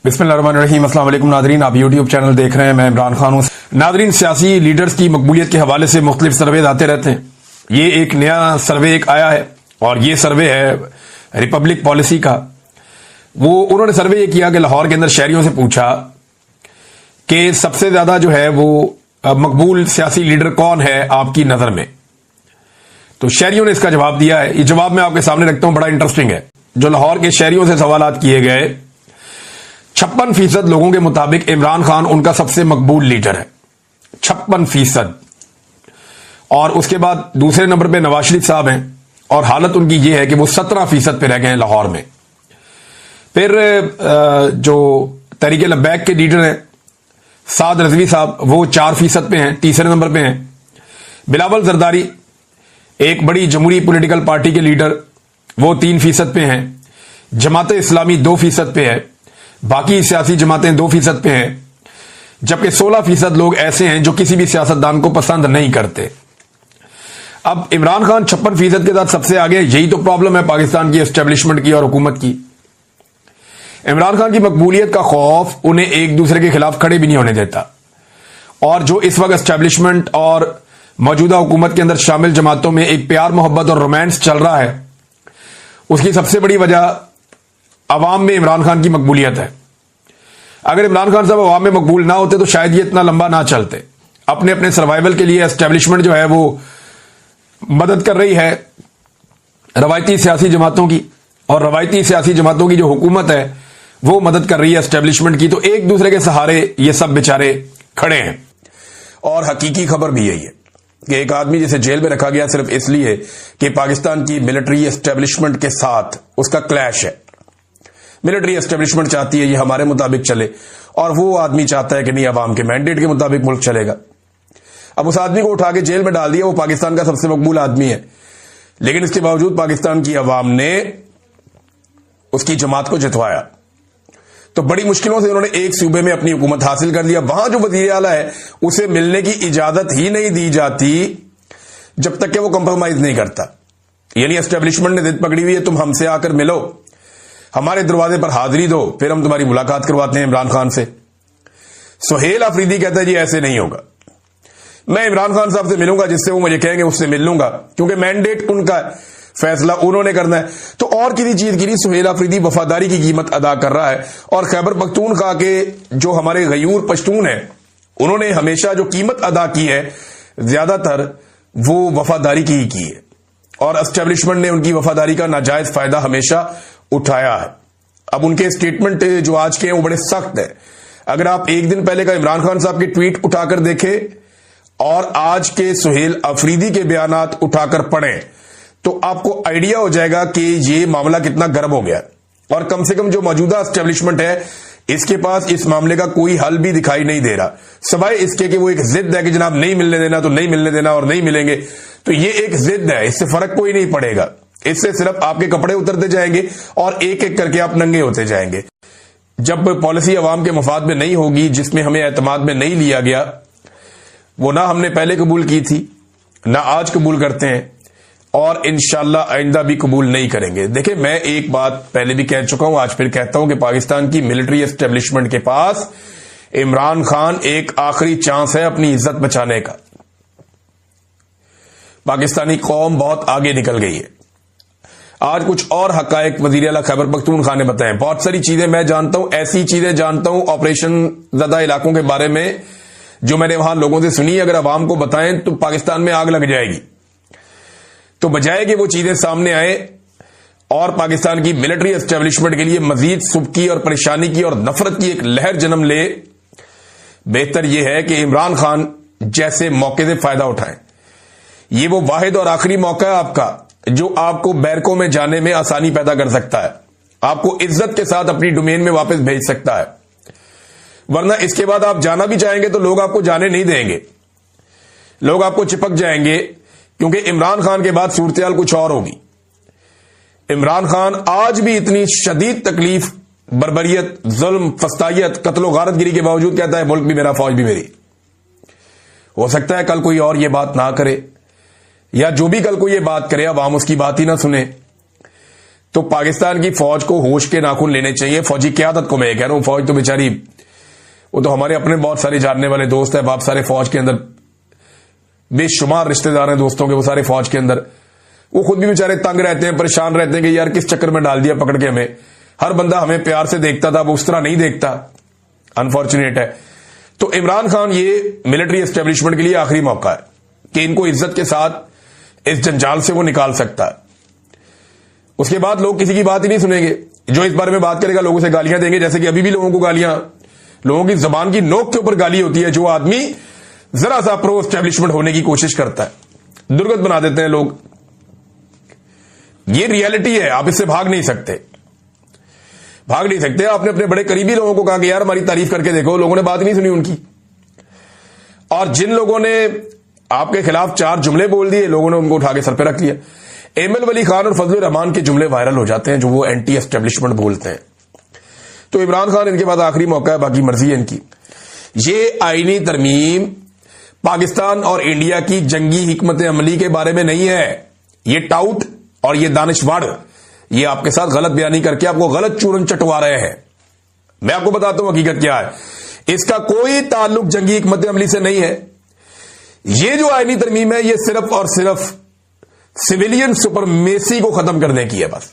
बिस्मिल्लाहिर्रहमानिर्रहीम। अस्सलाम वालेकुम नादरीन, आप यूट्यूब चैनल देख रहे हैं, मैं इमरान खान हूं। नादरीन, सियासी लीडर्स की मकबूलियत के हवाले से मुख्तलिफ सर्वे आते रहते हैं। ये एक नया सर्वे एक आया है और ये सर्वे है रिपब्लिक पॉलिसी का। उन्होंने सर्वे ये किया कि लाहौर के अंदर शहरियों से पूछा कि सबसे ज्यादा जो है वो मकबूल सियासी लीडर कौन है आपकी नजर में। तो शहरियों ने इसका जवाब दिया है। ये जवाब मैं आपके सामने रखता हूं, बड़ा इंटरेस्टिंग है। जो लाहौर के शहरियों से सवालात किए गए, 56% लोगों के मुताबिक इमरान खान उनका सबसे मकबूल लीडर है, 56%। और उसके बाद दूसरे नंबर पे नवाज शरीफ साहब हैं और हालत उनकी ये है कि वो 17% पे रह गए हैं लाहौर में। फिर जो तहरीक लब्बैक के लीडर हैं साद रजवी साहब, वो 4% पे हैं, तीसरे नंबर पे हैं। बिलावल जरदारी, एक बड़ी जमहूरी पॉलिटिकल पार्टी के लीडर, वो 3% पे हैं। जमात इस्लामी 2% पे है, बाकी सियासी जमातें 2% पे हैं, जबकि 16% लोग ऐसे हैं जो किसी भी सियासतदान को पसंद नहीं करते। अब इमरान खान 56% के साथ सबसे आगे, यही तो प्रॉब्लम है पाकिस्तान की एस्टेब्लिशमेंट की और हुकूमत की। इमरान खान की मकबूलियत का खौफ उन्हें एक दूसरे के खिलाफ खड़े भी नहीं होने देता। और जो इस वक्त एस्टेब्लिशमेंट और मौजूदा हुकूमत के अंदर शामिल जमातों में एक प्यार मोहब्बत और रोमांस चल रहा है, उसकी सबसे बड़ी वजह अवाम में इमरान खान की मकबूलियत है। अगर इमरान खान साहब अवाम में मकबूल ना होते तो शायद ये इतना लंबा ना चलते। अपने अपने सर्वाइवल के लिए एस्टेब्लिशमेंट जो है वो मदद कर रही है रवायती सियासी जमातों की, और रवायती सियासी जमातों की जो हुकूमत है वो मदद कर रही है एस्टेब्लिशमेंट की। तो एक दूसरे के सहारे ये सब बेचारे खड़े हैं। और हकीकी खबर भी यही है कि एक आदमी जिसे जेल में रखा गया सिर्फ इसलिए कि पाकिस्तान की मिलिट्री एस्टेब्लिशमेंट के साथ उसका क्लैश है। मिलिट्री एस्टेब्लिशमेंट चाहती है ये हमारे मुताबिक चले, और वो आदमी चाहता है कि नहीं, अवाम के मैंडेट के मुताबिक मुल्क चलेगा। अब उस आदमी को उठा के जेल में डाल दिया। वो पाकिस्तान का सबसे मकबूल आदमी है, लेकिन इसके बावजूद पाकिस्तान की अवाम ने उसकी जमात को जितवाया। तो बड़ी मुश्किलों से उन्होंने एक सूबे में अपनी हुकूमत हासिल कर लिया। वहां जो वजीर आला है उसे मिलने की इजाजत ही नहीं दी जाती जब तक कि वो कंप्रोमाइज नहीं करता। यानी एस्टेब्लिशमेंट ने जिद पकड़ी हुई है, तुम हमसे आकर मिलो, हमारे दरवाजे पर हाजिरी दो, फिर हम तुम्हारी मुलाकात करवाते हैं इमरान खान से। सुहेल अफरीदी कहता है जी ऐसे नहीं होगा, मैं इमरान खान साहब से मिलूंगा, जिससे वो मुझे कहेंगे उससे मिल लूंगा, क्योंकि मैंडेट उनका है, फैसला उन्होंने करना है। तो और किसी चीज की नहीं, सुहेल अफरीदी वफादारी की कीमत अदा कर रहा है। और खैबर पख्तूनख्वा के जो हमारे गयूर पश्तून हैं, उन्होंने हमेशा जो कीमत अदा की है ज्यादातर वो वफादारी की ही की है, और एस्टेब्लिशमेंट ने उनकी वफादारी का नाजायज फायदा हमेशा उठाया है। अब उनके स्टेटमेंट जो आज के हैं वो बड़े सख्त है। अगर आप एक दिन पहले का इमरान खान साहब के ट्वीट उठाकर देखें और आज के सुहेल अफरीदी के बयानात उठाकर पढ़ें तो आपको आइडिया हो जाएगा कि ये मामला कितना गर्म हो गया। और कम से कम जो मौजूदा एस्टेब्लिशमेंट है इसके पास इस मामले का कोई हल भी दिखाई नहीं दे रहा, सिवाय इसके कि वो एक जिद है कि जनाब नहीं मिलने देना तो नहीं मिलने देना, और नहीं मिलेंगे तो ये एक जिद है, इससे फर्क कोई नहीं पड़ेगा। इससे सिर्फ आपके कपड़े उतरते जाएंगे और एक एक करके आप नंगे होते जाएंगे। जब पॉलिसी अवाम के मफाद में नहीं होगी, जिसमें हमें एतमाद में नहीं लिया गया, वो ना हमने पहले कबूल की थी ना आज कबूल करते हैं, और इंशाल्लाह आइंदा भी कबूल नहीं करेंगे। देखिए, मैं एक बात पहले भी कह चुका हूं, आज फिर कहता हूं कि पाकिस्तान की मिलिट्री एस्टेब्लिशमेंट के पास इमरान खान एक आखिरी चांस है अपनी इज्जत बचाने का। पाकिस्तानी कौम बहुत आगे निकल गई है। आज कुछ और हकायक वजीर आला खैबर पख्तूनख्वा ने बताए। बहुत सारी चीजें मैं जानता हूं, ऐसी चीजें जानता हूं ऑपरेशन ज़दा इलाकों के बारे में जो मैंने वहां लोगों से सुनी। अगर अवाम को बताएं तो पाकिस्तान में आग लग जाएगी। तो बजाय कि वो चीजें सामने आए और पाकिस्तान की मिलिट्री एस्टेब्लिशमेंट के लिए मजीद सुबकी और परेशानी की और नफरत की एक लहर जन्म ले, बेहतर यह है कि इमरान खान जैसे मौके से फायदा उठाएं। ये वो वाहिद और आखिरी मौका है आपका जो आपको बैरकों में जाने में आसानी पैदा कर सकता है, आपको इज्जत के साथ अपनी डोमेन में वापस भेज सकता है। वरना इसके बाद आप जाना भी चाहेंगे तो लोग आपको जाने नहीं देंगे, लोग आपको चिपक जाएंगे, क्योंकि इमरान खान के बाद सूरत-ए-हाल कुछ और होगी। इमरान खान आज भी इतनी शदीद तकलीफ, बर्बरियत, जुल्म, फस्तायत, कत्लो गारतगिरी के बावजूद कहता है मुल्क भी मेरा, फौज भी मेरी। हो सकता है कल कोई और ये बात ना करे, या जो भी कल को ये बात करे अवाम उसकी बात ही ना सुने। تو پاکستان کی فوج کو ہوش کے ناخن لینے چاہیے. فوجی قیادت کو میں یہ کہہ رہا ہوں, فوج تو بیچاری, وہ تو ہمارے اپنے بہت سارے جاننے والے دوست ہیں, باپ سارے فوج کے اندر, بے شمار رشتہ دار ہیں دوستوں کے, وہ سارے فوج کے اندر, وہ خود بھی بیچارے تنگ رہتے ہیں, پریشان رہتے ہیں کہ یار کس چکر میں ڈال دیا پکڑ کے ہمیں. ہر بندہ ہمیں پیار سے دیکھتا تھا, وہ اس طرح نہیں دیکھتا, انفارچونیٹ ہے. تو عمران خان یہ ملٹری اسٹیبلشمنٹ کے لیے آخری موقع ہے کہ ان کو عزت کے ساتھ اس جنجال سے وہ نکال سکتا ہے. اس کے بعد لوگ کسی کی بات ہی نہیں سنیں گے. جو اس بارے میں بات کرے گا لوگوں سے گالیاں دیں گے, جیسے کہ ابھی بھی لوگوں کو گالیاں, لوگوں کی زبان کی نوک کے اوپر گالی ہوتی ہے. جو آدمی ذرا سا پرو اسٹیبلشمنٹ ہونے کی کوشش کرتا ہے, درگت بنا دیتے ہیں لوگ. یہ ریالٹی ہے, آپ اس سے بھاگ نہیں سکتے, بھاگ نہیں سکتے. آپ نے اپنے بڑے قریبی لوگوں کو کہا کہ یار ہماری تعریف کر کے دیکھو, لوگوں نے بات نہیں سنی ان کی. اور جن لوگوں نے آپ کے خلاف 4 جملے بول دیے, لوگوں نے ان کو اٹھا کے سر پہ رکھ لیا. ایمل ولی خان اور فضل الرحمان کے جملے وائرل ہو جاتے ہیں جو وہ اینٹی اسٹیبلشمنٹ بولتے ہیں. تو عمران خان ان کے بعد آخری موقع ہے, باقی مرضی ہے ان کی. یہ آئینی ترمیم پاکستان اور انڈیا کی جنگی حکمت عملی کے بارے میں نہیں ہے. یہ ٹاؤٹ اور یہ دانشور یہ آپ کے ساتھ غلط بیانی کر کے آپ کو غلط چورن چٹوا رہے ہیں. میں آپ کو بتاتا ہوں حقیقت کیا ہے. اس کا کوئی تعلق جنگی حکمت عملی سے نہیں ہے. یہ جو آئینی ترمیم ہے یہ صرف اور صرف سویلین سپرمیسی کو ختم کرنے کی ہے بس.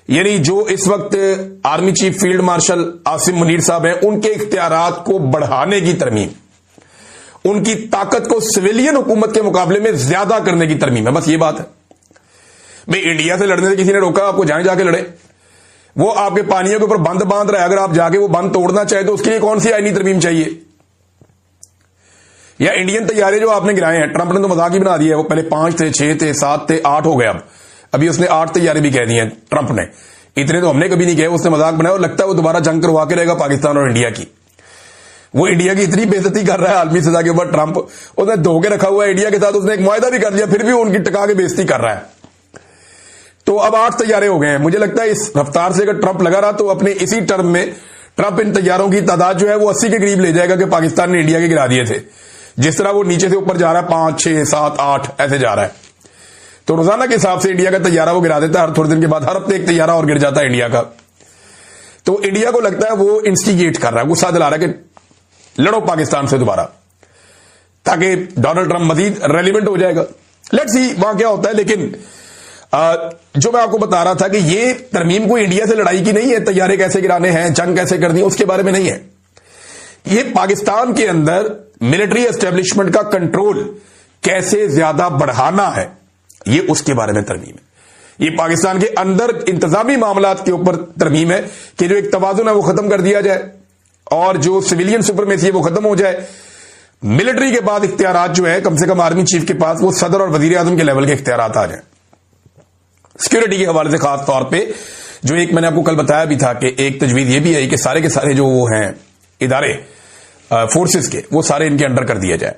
یعنی جو اس وقت army chief field marshal Asim Munir صاحب ہیں, ان کے اختیارات کو بڑھانے کی ترمیم, ان کی طاقت کو سویلین حکومت کے مقابلے میں زیادہ کرنے کی ترمیم ہے, بس یہ بات ہے. بھائی انڈیا سے لڑنے سے کسی نے روکا آپ کو؟ جائیں جا کے لڑے. وہ آپ کے پانیوں کے اوپر بند باندھ رہا ہے, اگر آپ جا کے وہ بند توڑنا چاہے تو اس کے لیے کون سی آئینی ترمیم چاہیے؟ یا انڈین طیارے جو آپ نے گرائے ہیں, ٹرمپ نے تو مذاق ہی بنا دیا ہے. وہ پہلے 5 تھے, 6 تھے, 7 تھے, 8 ہو گئے. ابھی اس نے 8 طیارے بھی کہہ دیے ہیں ٹرمپ نے. اتنے تو ہم نے کبھی نہیں کہے, اس نے مذاق بنایا, اور لگتا ہے وہ دوبارہ جنگ کروا کے رہے گا پاکستان اور انڈیا کی. وہ انڈیا کی اتنی بے عزتی کر رہا ہے عالمی سطح کے اوپر ٹرمپ, اس نے دھو کے رکھا ہوا ہے انڈیا کے ساتھ. اس نے ایک معاہدہ بھی کر لیا, پھر بھی ان کی ٹکا کے بے عزتی کر رہا ہے. تو اب 8 طیارے ہو گئے ہیں. مجھے لگتا ہے اس رفتار سے اگر ٹرمپ لگا رہا تو اپنے اسی ٹرم میں ٹرمپ ان طیاروں کی تعداد جو ہے وہ 80 کے قریب لے جائے گا کہ پاکستان نے انڈیا کے گرا دیے تھے. جس طرح وہ نیچے سے اوپر جا رہا ہے, 5, 6, 7, 8 ایسے جا رہا ہے. تو روزانہ کے حساب سے انڈیا کا طیارہ وہ گرا دیتا ہے. ہر تھوڑے دن کے بعد ہر ہفتے ایک طیارہ اور گر جاتا ہے انڈیا کا. تو انڈیا کو لگتا ہے وہ انسٹیگیٹ کر رہا ہے, غصہ دلا رہا ہے کہ لڑو پاکستان سے دوبارہ, تاکہ ڈونلڈ ٹرمپ مزید ریلیونٹ ہو جائے گا. لیٹس سی وہاں کیا ہوتا ہے. لیکن جو میں آپ کو بتا رہا تھا کہ یہ ترمیم کوئی انڈیا سے لڑائی کی نہیں ہے, طیارے کیسے گرانے ہیں, جنگ کیسے کرنی ہے, اس کے بارے میں نہیں ہے. یہ پاکستان کے اندر ملٹری اسٹیبلشمنٹ کا کنٹرول کیسے زیادہ بڑھانا ہے, یہ اس کے بارے میں ترمیم ہے. یہ پاکستان کے اندر انتظامی معاملات کے اوپر ترمیم ہے کہ جو ایک توازن ہے وہ ختم کر دیا جائے, اور جو سویلین سپرمیسی ہے وہ ختم ہو جائے. ملٹری کے بعد اختیارات جو ہے کم سے کم آرمی چیف کے پاس وہ صدر اور وزیر اعظم کے لیول کے اختیارات آ جائیں. سیکورٹی کے حوالے سے خاص طور پہ جو ایک میں نے آپ کو کل بتایا بھی تھا کہ ایک تجویز یہ بھی ہے کہ سارے کے سارے جو وہ ہیں ادارے فورسز کے, وہ سارے ان کے انڈر کر دیا جائے.